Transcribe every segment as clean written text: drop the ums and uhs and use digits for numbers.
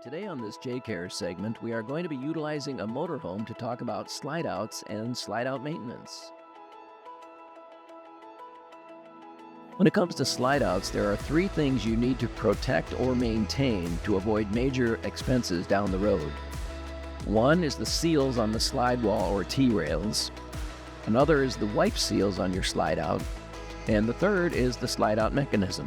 Today on this Jayco segment, we are going to be utilizing a motorhome to talk about slide outs and slide out maintenance. When it comes to slide outs, there are three things you need to protect or maintain to avoid major expenses down the road. One is the seals on the slide wall or T-rails. Another is the wipe seals on your slide out. And the third is the slide out mechanism.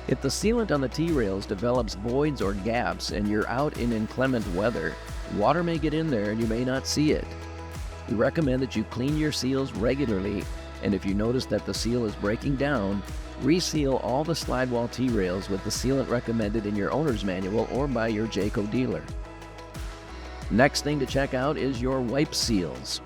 If the sealant on the T-rails develops voids or gaps and you're out in inclement weather, water may get in there and you may not see it. We recommend that you clean your seals regularly, and if you notice that the seal is breaking down, reseal all the slide wall T-rails with the sealant recommended in your owner's manual or by your Jayco dealer. Next thing to check out is your wipe seals.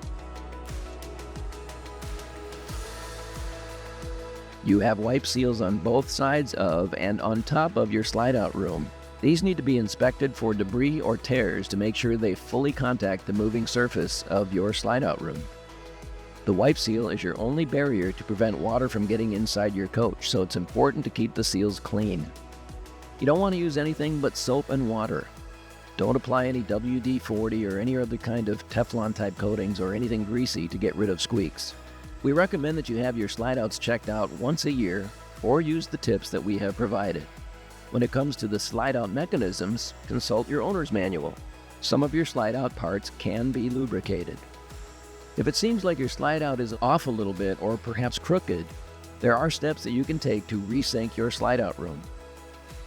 You have wipe seals on both sides of and on top of your slide-out room. These need to be inspected for debris or tears to make sure they fully contact the moving surface of your slide-out room. The wipe seal is your only barrier to prevent water from getting inside your coach, so it's important to keep the seals clean. You don't want to use anything but soap and water. Don't apply any WD-40 or any other kind of Teflon-type coatings or anything greasy to get rid of squeaks. We recommend that you have your slide-outs checked out once a year or use the tips that we have provided. When it comes to the slide-out mechanisms, consult your owner's manual. Some of your slide-out parts can be lubricated. If it seems like your slide-out is off a little bit or perhaps crooked, there are steps that you can take to resync your slide-out room.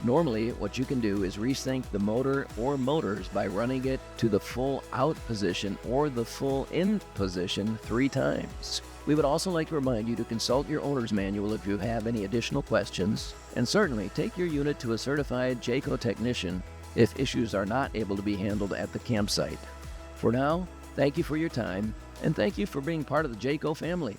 Normally, what you can do is resync the motor or motors by running it to the full out position or the full in position 3 times. We would also like to remind you to consult your owner's manual if you have any additional questions, and certainly take your unit to a certified Jayco technician if issues are not able to be handled at the campsite. For now, thank you for your time, and thank you for being part of the Jayco family.